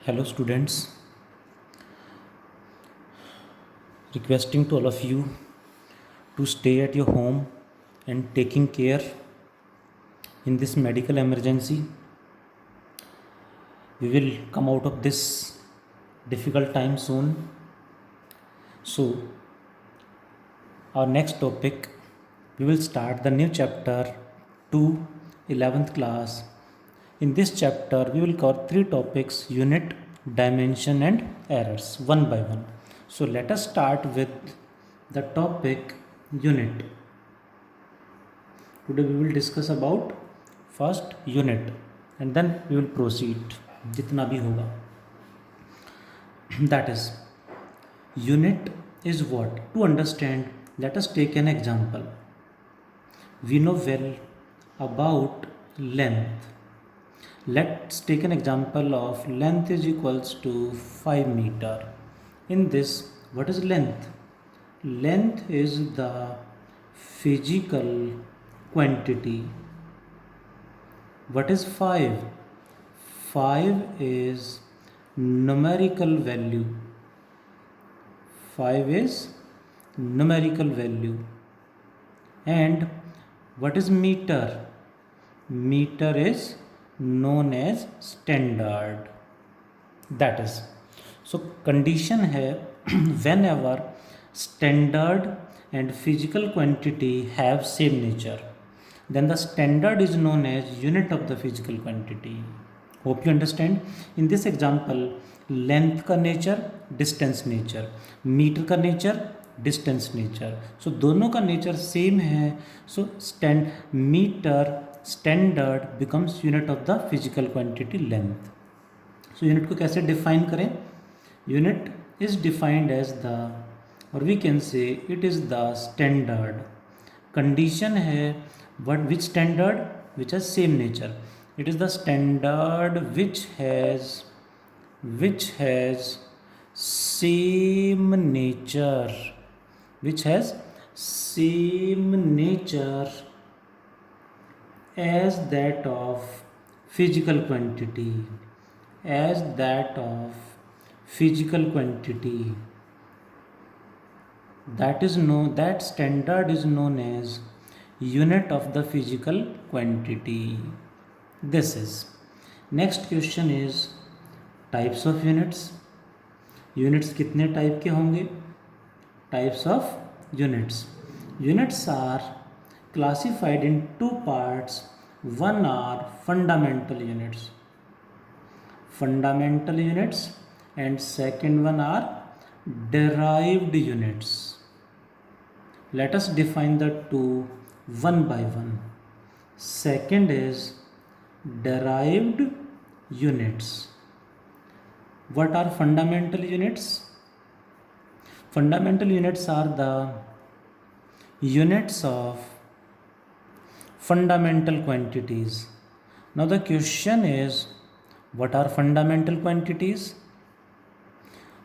Hello students, requesting to all of you to stay at your home and taking care in this medical emergency. We will come out of this difficult time soon. So our next topic, we will start the new chapter 2 11th class. In this chapter we will cover three topics: unit, dimension and errors, one by one. So let us start with the topic unit. Today we will discuss about first unit and then we will proceed jitna bhi hoga. That is, unit is what? To understand, let us take an example. We know well about length. Let's take an example of length is equals to 5 meter. In this, what is length? Length is the physical quantity. What is 5? 5 is numerical value. 5 is numerical value. And what is meter? Meter is known as standard. That is, so condition है whenever standard and physical quantity have same nature, then the standard is known as unit of the physical quantity. Hope you understand. In this example, length का nature, distance nature, meter का nature, distance nature. So दोनों का nature same है. So meter standard becomes unit of the physical quantity length. So unit को कैसे define करें? Unit is defined as the, or we can say it is the standard. Condition है what, which standard? Which has same nature. It is the standard which has same nature, which has same nature as that of physical quantity, as that of physical quantity. That standard is known as unit of the physical quantity. This is. Next question is types of units. Units कितने type के होंगे? Types of units. Units are classified in two parts. One are fundamental units. Fundamental units, and second one are derived units. Let us define the two one by one. Second is derived units. What are fundamental units? Fundamental units are the units of fundamental quantities. Now the question is, what are fundamental quantities?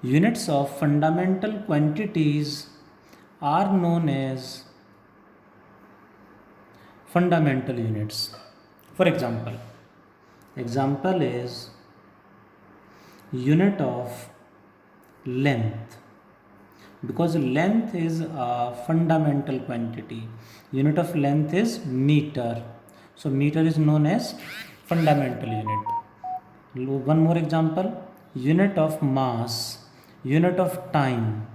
Units of fundamental quantities are known as fundamental units. For example is unit of length, because length is a fundamental quantity. Unit of length is meter, so meter is known as fundamental unit. One more example, unit of mass, unit of time,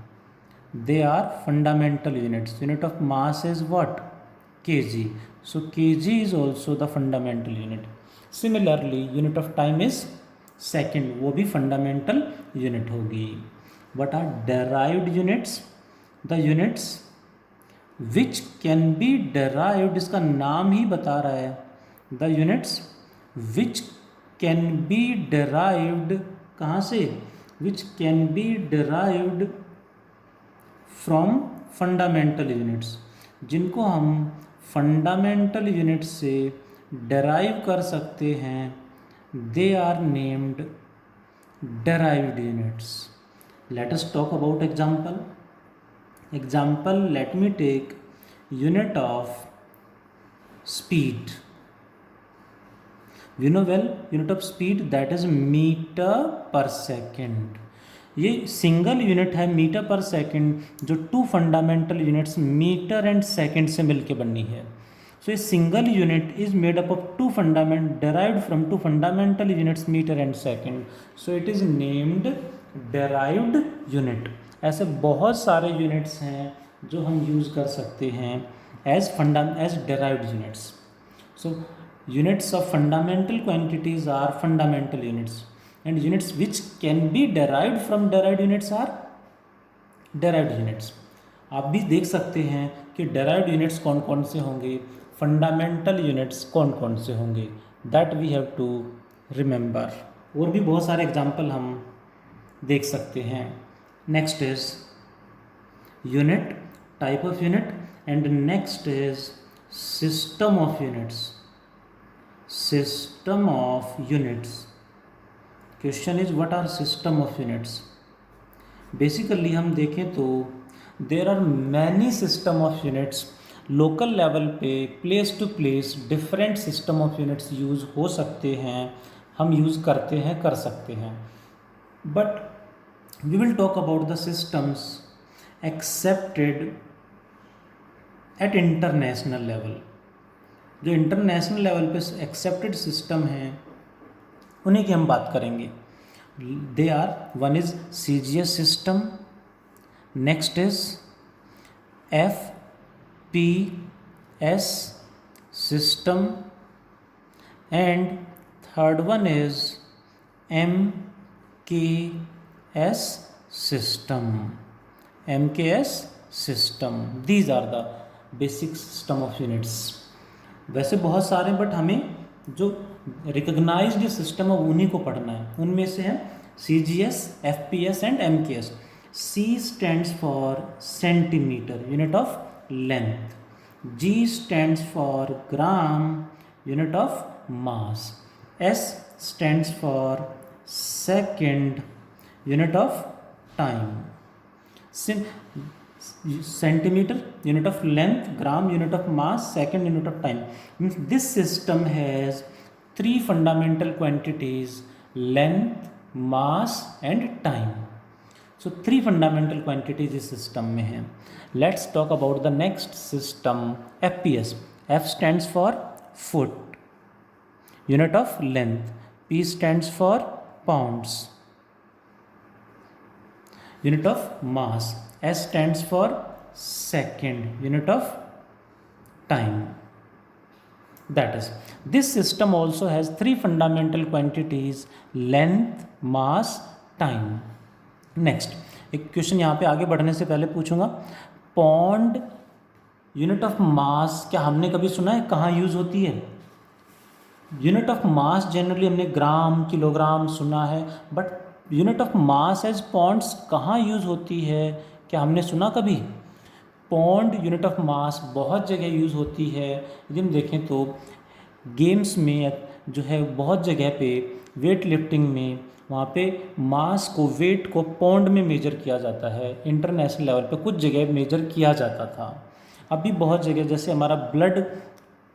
they are fundamental units. Unit of mass is what? Kg. So kg is also the fundamental unit. Similarly, unit of time is second, वो भी fundamental unit होगी. What are derived units? The units which can be derived, इसका नाम ही बता रहा है. The units which can be derived, कहाँ से? Which can be derived from fundamental units, जिनको हम fundamental units से derive कर सकते हैं, they are named derived units. Let us talk about example. Let me take unit of speed. We know well unit of speed that is meter per second. ये single unit है meter per second, जो two fundamental units meter and second से मिलके बनी है। So a single unit is made up of two fundament derived from two fundamental units meter and second, so it is named derived unit. ऐसे बहुत सारे units हैं जो हम यूज़ कर सकते हैं as derived units. So units of fundamental quantities are fundamental units, and units which can be derived from derived units are derived units। आप भी देख सकते हैं कि derived units कौन कौन से होंगे, fundamental units कौन कौन से होंगे, that we have to remember। और भी बहुत सारे एग्जाम्पल हम देख सकते हैं। Next is unit, type of unit, and next is system of units. System of units. Question is what are system of units? Basically हम देखें तो there are many system of units। Local level पे place to place different system of units use हो सकते हैं, हम use करते हैं, कर सकते हैं। But we will talk about the systems accepted at international level. जो इंटरनेशनल लेवल पे एक्सेप्टेड सिस्टम हैं उन्हीं की हम बात करेंगे। They are, one is CGS system, next is FPS system, and third one is MKS system. MKS system, these are the basic system of units. वैसे बहुत सारे, बट हमें जो रिकग्नाइज्ड सिस्टम है उन्हीं को पढ़ना है। उनमें से है CGS, FPS and MKS। C stands for centimetre, unit of length. G stands for gram, unit of mass. S stands for second, unit of time. Centimetre unit of length, gram unit of mass, second unit of time. Means this system has three fundamental quantities, length, mass and time. So three fundamental quantities इस system में हैं। Let's talk about the next system, FPS। F stands for foot, unit of length. P stands for pounds, unit of mass. S stands for second, unit of time। That is, this system also has three fundamental quantities, length, mass, time। Next, एक question यहाँ पे आगे बढ़ने से पहले पूछूंगा, pond unit of मास क्या हमने कभी सुना है, कहाँ यूज होती है? यूनिट ऑफ मास जनरली हमने ग्राम, किलोग्राम सुना है, but unit of mass as pounds कहाँ यूज होती है, क्या हमने सुना कभी? पॉन्ड यूनिट ऑफ मास बहुत जगह यूज़ होती है। यदि हम देखें तो गेम्स में जो है बहुत जगह पे, वेट लिफ्टिंग में, वहाँ पे मास को, वेट को पौंड में मेजर किया जाता है। इंटरनेशनल लेवल पे कुछ जगह मेजर किया जाता था, अभी बहुत जगह, जैसे हमारा ब्लड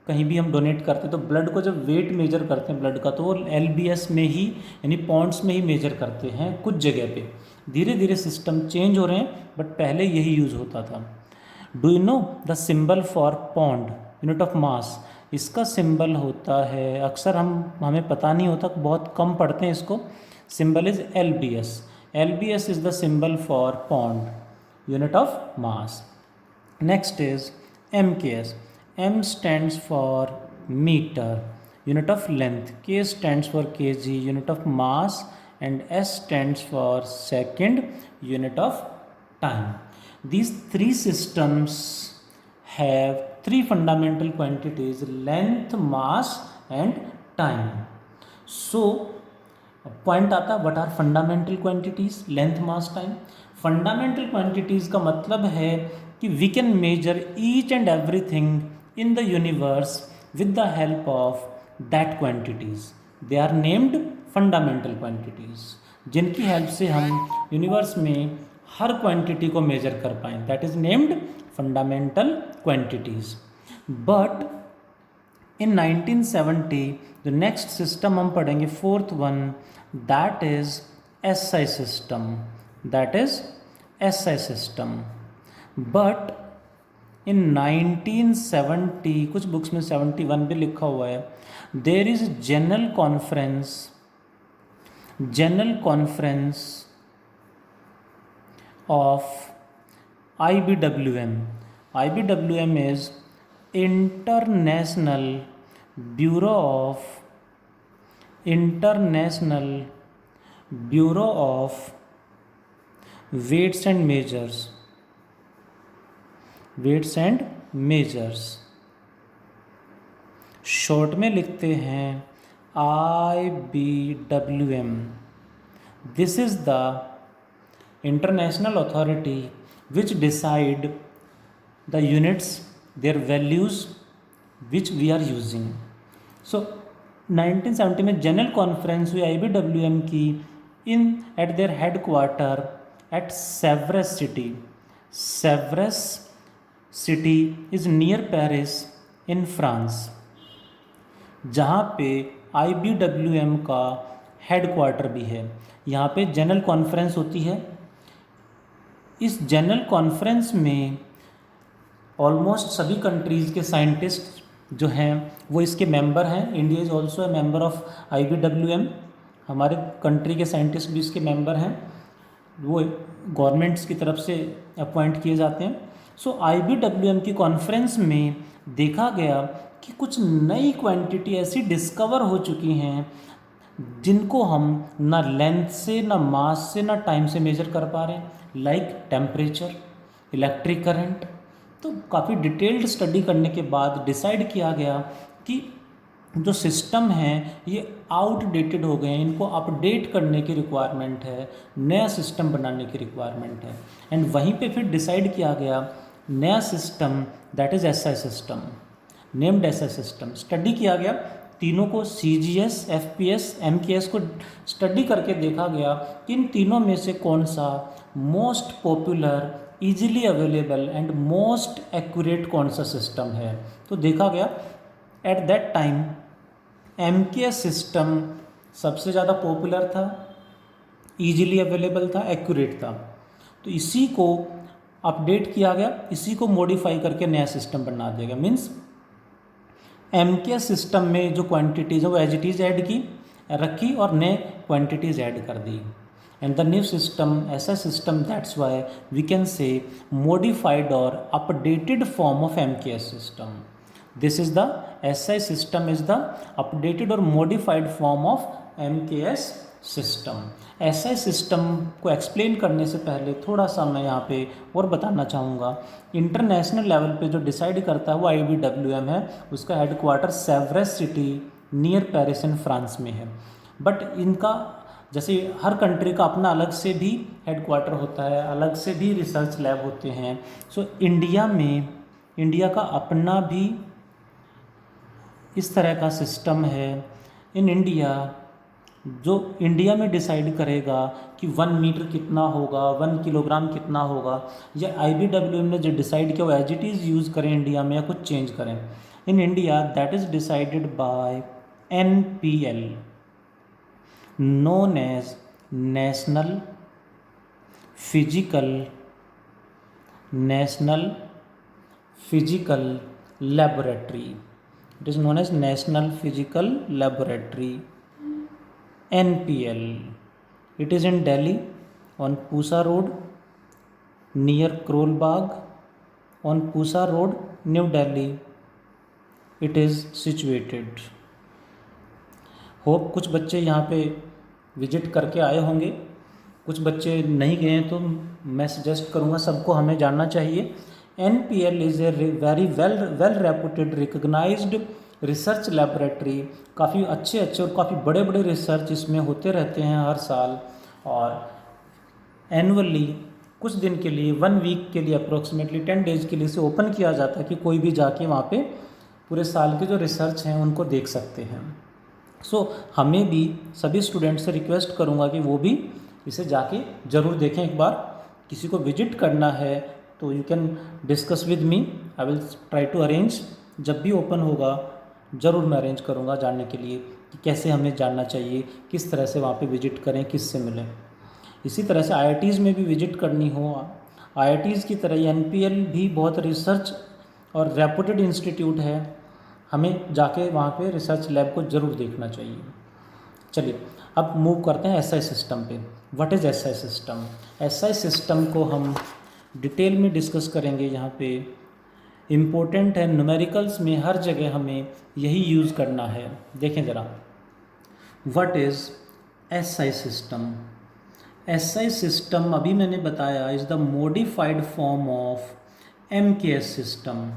कहीं भी हम डोनेट करते हैं तो ब्लड को जब वेट मेजर करते हैं ब्लड का, तो वो LBS में ही यानी पॉन्ड्स में ही मेजर करते हैं कुछ जगह पे। धीरे धीरे सिस्टम चेंज हो रहे हैं, बट पहले यही यूज़ होता था। Do you know the symbol for pond unit of मास? इसका सिंबल होता है, अक्सर हमें पता नहीं होता, बहुत कम पढ़ते हैं इसको। Symbol is LBS। LBS is the symbol for pond unit of mass. Next is MKS। M stands for meter, unit of length। K stands for kg, unit of mass, and S stands for second, unit of time। These three systems have three fundamental quantities, length, mass and time। So point आता, what are fundamental quantities, length, mass, time। fundamental quantities का मतलब है कि we can measure each and everything in the universe with the help of that quantities। they are named fundamental quantities, जिनकी help से हम universe में हर quantity को major कर पाएँ, that is named fundamental quantities। but in 1970 the next system हम पढ़ेंगे fourth one, that is SI system, that is SI system. But in 1970 कुछ बुक्स में 71 भी लिखा हुआ है, there is general conference of IBWM. IBWM is International Bureau of Weights and Measures, short में लिखते हैं IBWM। This is the international authority which decide the units, their values which we are using. So 1970 में general conference हुई IBWM की in at their headquarter at Sevres city is near Paris in France, जहाँ पे IBWM का headquarter भी है। यहाँ पे जनरल कॉन्फ्रेंस होती है। इस जनरल कॉन्फ्रेंस में ऑलमोस्ट सभी कंट्रीज़ के साइंटिस्ट जो हैं वो इसके मेंबर हैं। India is also a member of IBWM। हमारे कंट्री के साइंटिस्ट भी इसके मेंबर हैं, वो गवर्नमेंट्स की तरफ से अपॉइंट किए जाते हैं। सो IBWM की कॉन्फ्रेंस में देखा गया कि कुछ नई क्वांटिटी ऐसी डिस्कवर हो चुकी हैं जिनको हम ना लेंथ से, ना मास से, ना टाइम से मेजर कर पा रहे हैं, लाइक टेम्परेचर, इलेक्ट्रिक करंट। तो काफ़ी डिटेल्ड स्टडी करने के बाद डिसाइड किया गया कि जो सिस्टम हैं ये आउटडेटेड हो गए हैं, इनको अपडेट करने की रिक्वायरमेंट है, नया सिस्टम बनाने की रिक्वायरमेंट है। एंड वहीं पे फिर डिसाइड किया गया नया system, that is SI system, named SI system. Study किया गया तीनों को, CGS, FPS, MKS को स्टडी करके देखा गया कि इन तीनों में से कौन सा most popular, easily available and most accurate कौन सा सिस्टम है। तो देखा गया at that time MKS system सबसे ज़्यादा पॉपुलर था, इजीली अवेलेबल था, एक्यूरेट था। तो इसी को अपडेट किया गया, इसी को मॉडिफाई करके नया सिस्टम बना दिया गया। मीन्स MKS सिस्टम में जो क्वांटिटीज़ है वो एज इट इज़ रखी और नए क्वांटिटीज़ ऐड कर दी। एंड द न्यू सिस्टम, ऐसा system, that's why we can say modified और updated form of MKS system. This is the SI system is the updated और modified form of MKS system. SI system को explain करने से पहले थोड़ा सा मैं यहाँ पे और बताना चाहूँगा। इंटरनेशनल लेवल पे जो डिसाइड करता है वो IBWM है, उसका headquarter Sevres city near Paris in France में है। बट इनका जैसे हर कंट्री का अपना अलग से भी हेडक्वार्टर होता है, अलग से भी रिसर्च लैब होते हैं। सो इंडिया का अपना भी इस तरह का सिस्टम है। इन इंडिया, जो इंडिया में डिसाइड करेगा कि 1 मीटर कितना होगा, 1 किलोग्राम कितना होगा, या IBWM ने जो डिसाइड किया वो एज इट इज़ यूज़ करें इंडिया में या कुछ चेंज करें। In India that is decided by NPL, known as National Physical Laboratory. It is known as National Physical Laboratory, NPL. It is in Delhi on Pusa Road near Krol Bagh, on Pusa Road, New Delhi. It is situated. Hope कुछ बच्चे यहाँ पे visit करके आए होंगे, कुछ बच्चे नहीं गए हैं, तो मैं सजेस्ट करूँगा सबको हमें जानना चाहिए। NPL is a very well reputed recognized research laboratory. काफ़ी अच्छे और काफ़ी बड़े रिसर्च इसमें होते रहते हैं हर साल, और एनुअली कुछ दिन के लिए, 1 वीक के लिए, अप्रोक्सीमेटली 10 डेज के लिए इसे ओपन किया जाता है कि कोई भी जाके वहाँ पे पूरे साल के जो रिसर्च हैं उनको देख सकते हैं। सो हमें भी सभी स्टूडेंट से रिक्वेस्ट करूँगा कि वो भी इसे जाके ज़रूर देखें एक बार। किसी को विजिट करना है तो you can discuss with me, I will try to arrange. जब भी ओपन होगा ज़रूर मैं अरेंज करूँगा जानने के लिए कि कैसे हमें जानना चाहिए, किस तरह से वहाँ पे विजिट करें, किससे मिलें। इसी तरह से IITs में भी विजिट करनी हो, IITs की तरह NPL भी बहुत रिसर्च और रेपुटेड इंस्टीट्यूट है, हमें जाके वहाँ पे रिसर्च लैब को ज़रूर देखना चाहिए। चलिए अब मूव करते हैं SI सिस्टम पे। What is SI system? SI system को हम डिटेल में डिस्कस करेंगे। यहाँ पे इम्पोर्टेंट है, न्यूमेरिकल्स में हर जगह हमें यही यूज़ करना है। देखें ज़रा, what is SI system? SI system अभी मैंने बताया is the modified form of MKS system.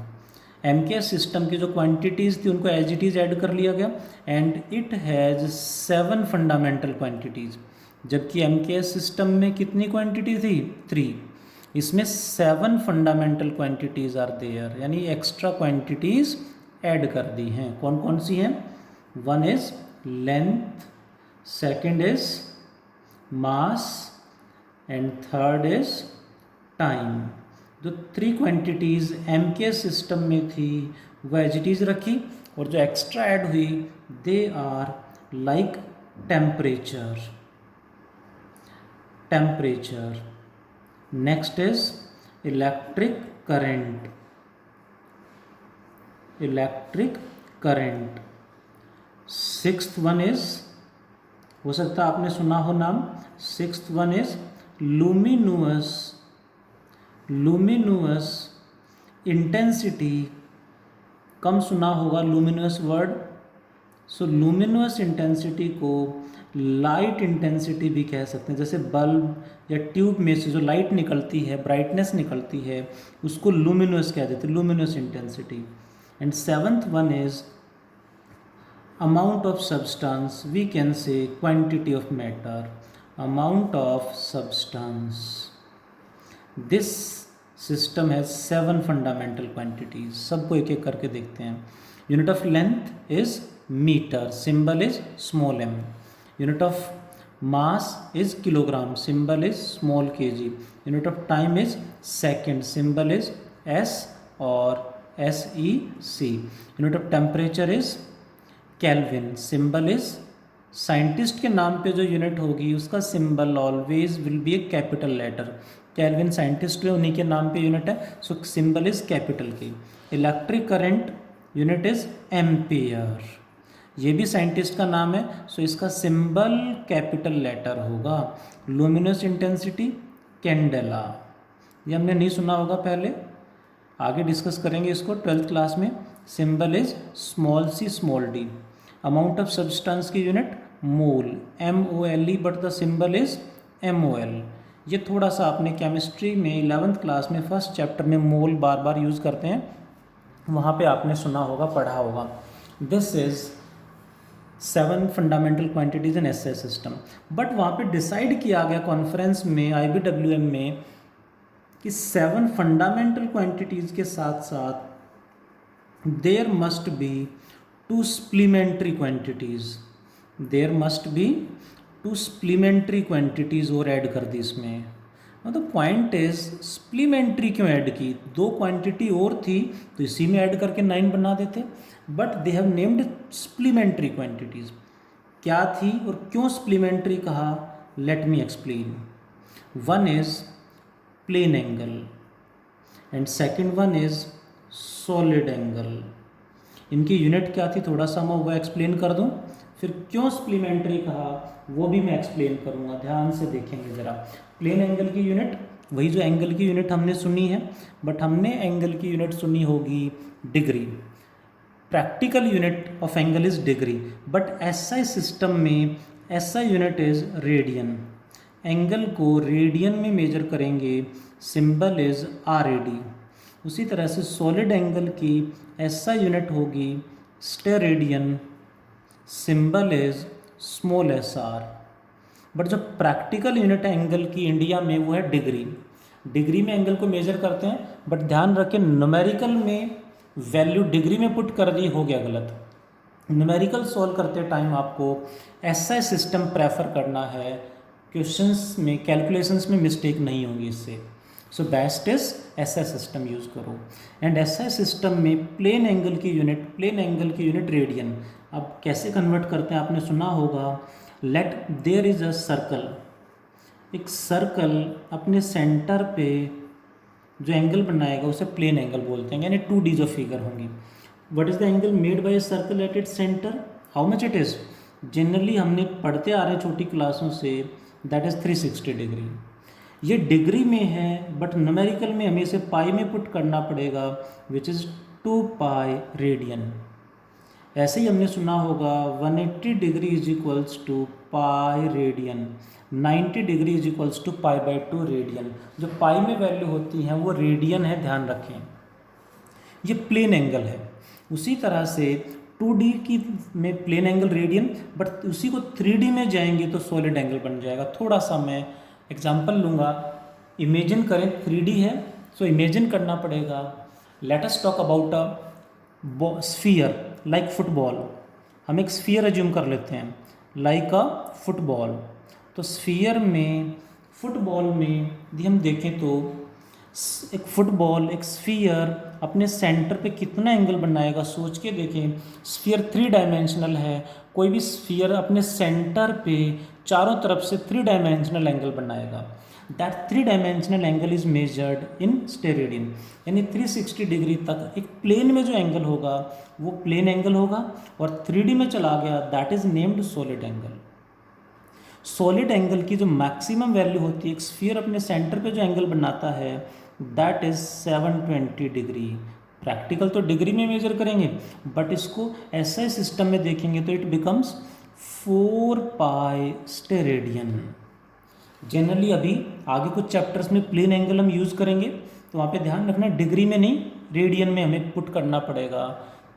MKS system की जो क्वांटिटीज़ थी उनको एज इट इज़ ऐड कर लिया गया and it has 7 fundamental quantities, जबकि MKS सिस्टम में कितनी क्वांटिटी थी? 3। इसमें 7 फंडामेंटल क्वांटिटीज़ आर देयर, यानी एक्स्ट्रा क्वांटिटीज़ ऐड कर दी हैं। कौन कौन सी हैं? One is length, second is mass and third is time. जो 3 क्वांटिटीज़ MKS सिस्टम में थी वह एज इट इज़ रखी, और जो एक्स्ट्रा ऐड हुई they are like temperature. Next is electric current. Sixth one is, हो सकता है आपने सुना हो नाम, sixth one is luminous intensity. कम सुना होगा luminous word. So luminous intensity को लाइट इंटेंसिटी भी कह सकते हैं। जैसे बल्ब या ट्यूब में से जो लाइट निकलती है, ब्राइटनेस निकलती है, उसको लुमिनुअस कह देते हैं, luminous intensity. And seventh one is amount of substance, we can say quantity of matter, amount of substance. This system has 7 fundamental quantities. सबको एक एक करके देखते हैं। Unit of length is meter, symbol is small m. Unit of mass is kilogram, symbol is small kg. Unit of time is second, symbol is s or SEC. Unit of temperature is Kelvin, symbol is, scientist के नाम पे जो unit होगी उसका symbol always will be a capital letter. Kelvin scientist है, उन्हीं के नाम पे यूनिट है, so symbol is capital K. Electric current unit is ampere, ये भी साइंटिस्ट का नाम है, सो इसका सिंबल कैपिटल लेटर होगा। लुमिनस इंटेंसिटी कैंडेला, ये हमने नहीं सुना होगा पहले, आगे डिस्कस करेंगे इसको 12th क्लास में। Symbol is small C small D. Amount of substance की unit mole, MOLE, but the symbol is MOL। ये थोड़ा सा आपने केमिस्ट्री में 11th क्लास में फर्स्ट चैप्टर में मोल बार बार यूज़ करते हैं, वहाँ पे आपने सुना होगा, पढ़ा होगा। This is 7 fundamental quantities in SI system. But वहाँ पे डिसाइड किया गया कॉन्फ्रेंस में, IBWM में, कि 7 फंडामेंटल क्वांटिटीज़ के साथ साथ there must be 2 supplementary quantities और ऐड कर दी इसमें। मतलब पॉइंट इज सप्लीमेंट्री क्यों ऐड की? 2 क्वांटिटी और थी तो इसी में ऐड करके 9 बना देते, but they have named supplementary quantities. क्या थी और क्यों सप्लीमेंट्री कहा? Let me explain. One is plane angle and second one is solid angle. इनकी यूनिट क्या थी थोड़ा सा मैं वो एक्सप्लेन कर दूं, फिर क्यों सप्लीमेंट्री कहा वो भी मैं एक्सप्लेन करूंगा। ध्यान से देखेंगे ज़रा। प्लेन एंगल की यूनिट वही जो एंगल की यूनिट हमने सुनी है, बट हमने एंगल की यूनिट सुनी होगी degree. Practical unit of angle is degree, but SI system में SI unit is radian. Angle को रेडियन में मेजर करेंगे, सिंबल इज RAD। उसी तरह से सॉलिड एंगल की SI यूनिट होगी steradian, symbol is small SR। But जो प्रैक्टिकल यूनिट है एंगल की इंडिया में वो है डिग्री। डिग्री में एंगल को मेजर करते हैं, बट ध्यान रखें न्यूमेरिकल में वैल्यू डिग्री में पुट कर दी, हो गया गलत। न्यूमेरिकल सॉल्व करते टाइम आपको SI सिस्टम प्रेफर करना है, क्वेश्चंस में कैलकुलेशंस में मिस्टेक नहीं होगी इससे। So best is SI system use करो। एंड एसआई सिस्टम में प्लेन एंगल की यूनिट रेडियन। अब कैसे कन्वर्ट करते हैं, आपने सुना होगा, let there is a circle, एक सर्कल अपने सेंटर पे जो एंगल बनाएगा उसे प्लेन एंगल बोलते हैं, यानी 2D जो फिगर होंगी। What is the angle made by a circle at its centre, how much it is, generally हमने पढ़ते आ रहे हैं छोटी क्लासों से, दैट इज 360 डिग्री। ये डिग्री में है बट न्यूमेरिकल में हमें इसे पाई में पुट करना पड़ेगा, विच इज़ 2 पाई रेडियन। ऐसे ही हमने सुना होगा 180 degree is equals to pi radian, 90 degree is equals to पाई/2 रेडियन। जो पाई में वैल्यू होती हैं वो रेडियन है, ध्यान रखें। ये प्लेन एंगल है। उसी तरह से 2D की में प्लेन एंगल रेडियन, बट उसी को 3D में जाएंगे तो सॉलिड एंगल बन जाएगा। थोड़ा सा मैं एग्जाम्पल लूँगा, इमेजिन करें 3D है, सो इमेजिन करना पड़ेगा। Let us talk about a sphere like football. हम एक स्फीयर एज्यूम कर लेते हैं लाइक अ फुटबॉल। तो स्फीयर में, फुटबॉल में यदि हम देखें तो एक फुटबॉल, एक स्फीयर अपने सेंटर पे कितना एंगल बनाएगा, सोच के देखें। स्फीयर 3 डायमेंशनल है, कोई भी स्फीयर अपने सेंटर पे चारों तरफ से 3 डायमेंशनल एंगल बनाएगा। That 3 dimensional angle is measured in steradian, यानी 360 डिग्री तक एक प्लेन में जो एंगल होगा वो प्लेन एंगल होगा, और 3D में चला गया that is named solid angle. Solid angle की जो मैक्सिमम वैल्यू होती है, एक स्फीयर अपने सेंटर पे जो एंगल बनाता है, दैट इज 720 डिग्री। प्रैक्टिकल तो डिग्री में मेजर करेंगे, बट इसको एसआई सिस्टम में देखेंगे तो it becomes 4 pi steradian. Generally अभी आगे कुछ चैप्टर्स में प्लेन एंगल हम यूज़ करेंगे, तो वहाँ पे ध्यान रखना डिग्री में नहीं, रेडियन में हमें पुट करना पड़ेगा,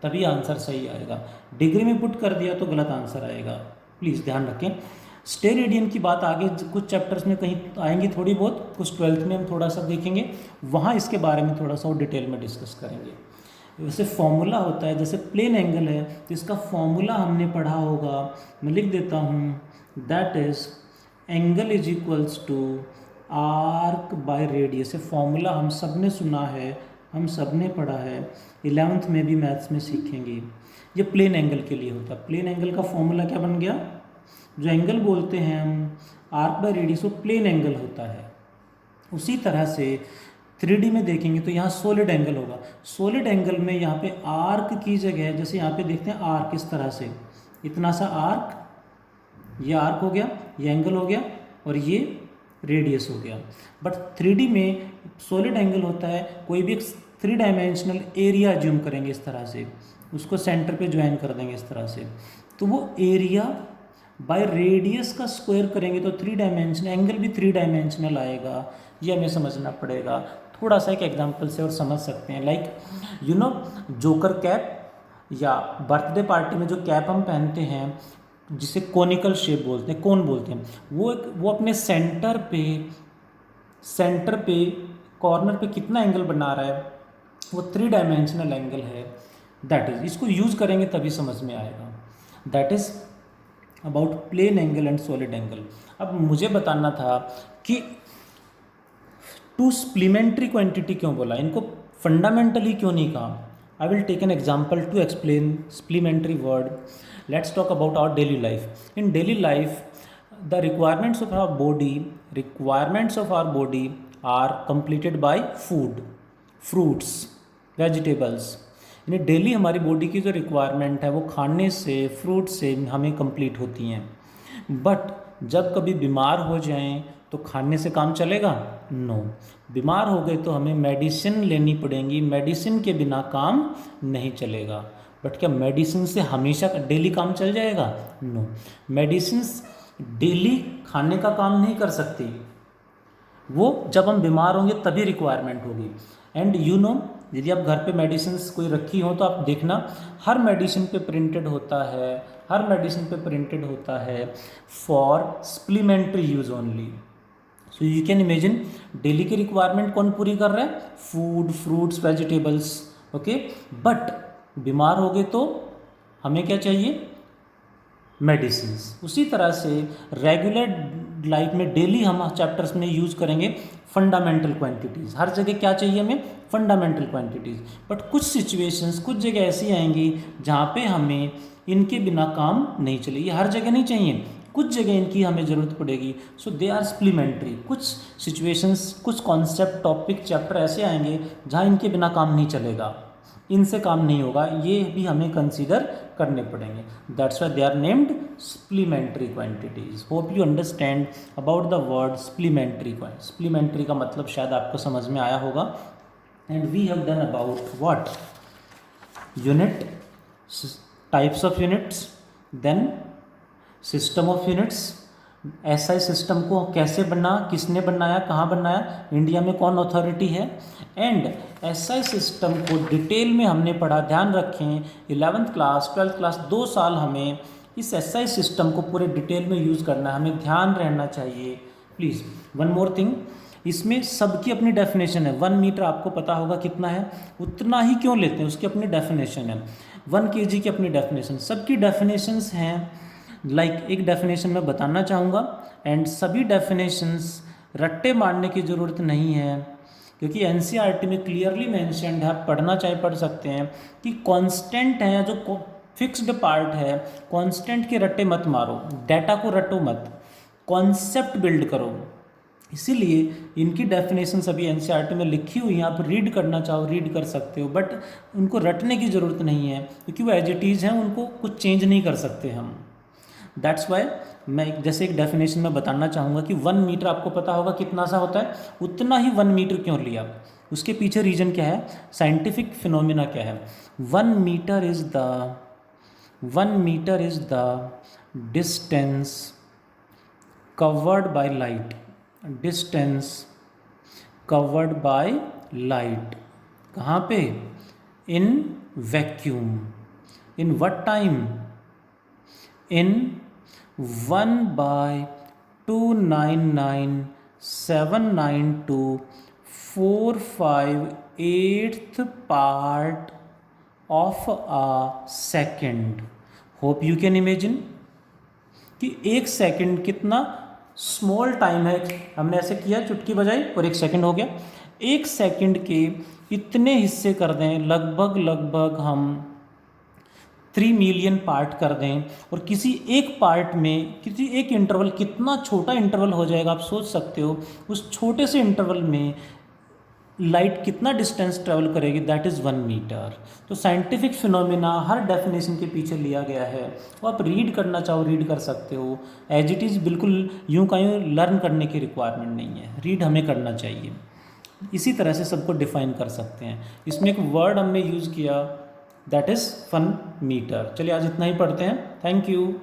तभी आंसर सही आएगा। डिग्री में पुट कर दिया तो गलत आंसर आएगा, प्लीज़ ध्यान रखें। स्टेरेडियन की बात आगे कुछ चैप्टर्स में कहीं आएंगी थोड़ी बहुत, कुछ 12th में हम थोड़ा सा देखेंगे, वहाँ इसके बारे में थोड़ा सा और डिटेल में डिस्कस करेंगे। वैसे फॉर्मूला होता है, जैसे प्लेन एंगल है तो इसका फॉर्मूला हमने पढ़ा होगा, मैं लिख देता हूँ, that is angle is equals to arc by radius. ये फॉर्मूला हम सब ने सुना है, हम सब ने पढ़ा है, 11th में भी मैथ्स में सीखेंगे। ये प्लेन एंगल के लिए होता है। प्लेन एंगल का फॉर्मूला क्या बन गया, जो एंगल बोलते हैं हम आर्क बाय रेडियस, वो प्लेन एंगल होता है। उसी तरह से 3D में देखेंगे तो यहाँ सॉलिड एंगल होगा। सॉलिड एंगल में यहाँ पे आर्क की जगह, जैसे यहाँ पे देखते हैं आर्क इस तरह से, इतना सा आर्क, ये आर्क हो गया, ये एंगल हो गया, और ये रेडियस हो गया। बट 3D में सॉलिड एंगल होता है, कोई भी 3 डायमेंशनल एरिया ज्यूम करेंगे इस तरह से, उसको सेंटर पे ज्वाइन कर देंगे इस तरह से, तो वो एरिया बाय रेडियस का स्क्वायर करेंगे तो 3 डायमेंशनल एंगल भी 3 डायमेंशनल आएगा। ये हमें समझना पड़ेगा। थोड़ा सा एक एग्जांपल से और समझ सकते हैं, like you know joker cap, या बर्थडे पार्टी में जो कैप हम पहनते हैं जिसे कोनिकल शेप बोलते हैं, कोन बोलते हैं, वो अपने सेंटर पे कॉर्नर पे कितना एंगल बना रहा है, वो 3 डायमेंशनल एंगल है। दैट इज, इसको यूज करेंगे तभी समझ में आएगा। That is about plane angle and solid angle. अब मुझे बताना था कि 2 सप्लीमेंट्री क्वांटिटी क्यों बोला, इनको फंडामेंटली क्यों नहीं कहा। I will take an example to explain supplementary word. Let's talk about our daily life. In daily life the requirements of our body are completed by food, fruits, vegetables. यानी daily हमारी body की जो requirement है वो खाने से, fruit से हमें कंप्लीट होती हैं। बट जब कभी बीमार हो जाएं तो खाने से काम चलेगा? नो। बीमार हो गए तो हमें मेडिसिन लेनी पड़ेंगी, मेडिसिन के बिना काम नहीं चलेगा। बट क्या मेडिसिन से हमेशा डेली काम चल जाएगा? नो। मेडिसिन डेली खाने का काम नहीं कर सकती, वो जब हम बीमार होंगे तभी रिक्वायरमेंट होगी। एंड यू नो, यदि आप घर पे मेडिसिन कोई रखी हो तो आप देखना हर मेडिसिन पे प्रिंटेड होता है for supplementary use only. So you can imagine daily की रिक्वायरमेंट कौन पूरी कर रहा है? Food, fruits, vegetables. Okay, but बीमार हो गए तो हमें क्या चाहिए? मेडिसिन। उसी तरह से रेगुलर लाइफ में डेली हम चैप्टर्स में यूज़ करेंगे फंडामेंटल क्वांटिटीज़। हर जगह क्या चाहिए हमें? Fundamental quantities. बट कुछ सिचुएशंस, कुछ जगह ऐसी आएंगी जहाँ पे हमें इनके बिना काम नहीं चलेगी। हर जगह नहीं चाहिए, कुछ जगह इनकी हमें ज़रूरत पड़ेगी। सो दे आर सप्लीमेंट्री। कुछ सिचुएशंस, कुछ कॉन्सेप्ट, टॉपिक, चैप्टर ऐसे आएंगे जहाँ इनके बिना काम नहीं चलेगा, इनसे काम नहीं होगा, ये भी हमें कंसीडर करने पड़ेंगे। That's why they are named supplementary quantities. Hope you understand about the word supplementary quantity. Supplementary का मतलब शायद आपको समझ में आया होगा। And we have done about what? Unit, types of units, then system of units. SI system को कैसे बना, किसने बनाया, कहाँ बनाया, इंडिया में कौन अथॉरिटी है। एंड एसआई सिस्टम को डिटेल में हमने पढ़ा। ध्यान रखें 11th क्लास 12th क्लास 2 साल हमें इस एसआई सिस्टम को पूरे डिटेल में यूज़ करना है, हमें ध्यान रहना चाहिए प्लीज़। वन मोर थिंग, इसमें सबकी अपनी डेफिनेशन है। 1 मीटर आपको पता होगा कितना है, उतना ही क्यों लेते हैं, उसकी अपनी डेफिनेशन है। 1 kg की अपनी डेफिनेशन, सबकी डेफिनेशंस हैं। एक डेफिनेशन मैं बताना चाहूँगा एंड सभी डेफिनेशंस रट्टे मारने की ज़रूरत नहीं है, क्योंकि एनसीईआरटी में क्लियरली मेंशन्ड है, आप पढ़ना चाहे पढ़ सकते हैं कि कांस्टेंट है, जो फिक्स्ड पार्ट है, कांस्टेंट के रट्टे मत मारो, डाटा को रटो मत, कॉन्सेप्ट बिल्ड करो। इसीलिए इनकी डेफिनेशन सभी एनसीईआरटी में लिखी हुई हैं, आप रीड करना चाहो रीड कर सकते हो, बट उनको रटने की ज़रूरत नहीं है, क्योंकि वो एज इट इज़ हैं, उनको कुछ चेंज नहीं कर सकते हम। दैट्स वाई मैं जैसे एक डेफिनेशन में बताना चाहूँगा कि 1 मीटर आपको पता होगा कितना सा होता है, उतना ही 1 मीटर क्यों लिया, उसके पीछे रीजन क्या है, साइंटिफिक फिनोमिना क्या है। 1 metre is the distance covered by light, distance covered by light. कहाँ पे? In vacuum. In what time? in 1/299,792,458th part of a second. Hope you can imagine कि 1 सेकेंड कितना स्मॉल टाइम है। हमने ऐसे किया चुटकी बजाई और 1 सेकेंड हो गया। 1 सेकेंड के इतने हिस्से कर दें, लगभग हम 3 मिलियन पार्ट कर दें, और किसी एक पार्ट में किसी एक इंटरवल, कितना छोटा इंटरवल हो जाएगा आप सोच सकते हो। उस छोटे से इंटरवल में लाइट कितना डिस्टेंस ट्रेवल करेगी, दैट इज़ 1 मीटर। तो साइंटिफिक फिनोमिना हर डेफिनेशन के पीछे लिया गया है, वो आप रीड करना चाहो रीड कर सकते हो, एज इट इज़ बिल्कुल यूँ का यूँ लर्न करने की रिक्वायरमेंट नहीं है, रीड हमें करना चाहिए। इसी तरह से सबको डिफाइन कर सकते हैं। इसमें एक वर्ड हमने यूज़ किया, दैट इज़ 1 मीटर। चलिए आज इतना ही पढ़ते हैं। Thank you.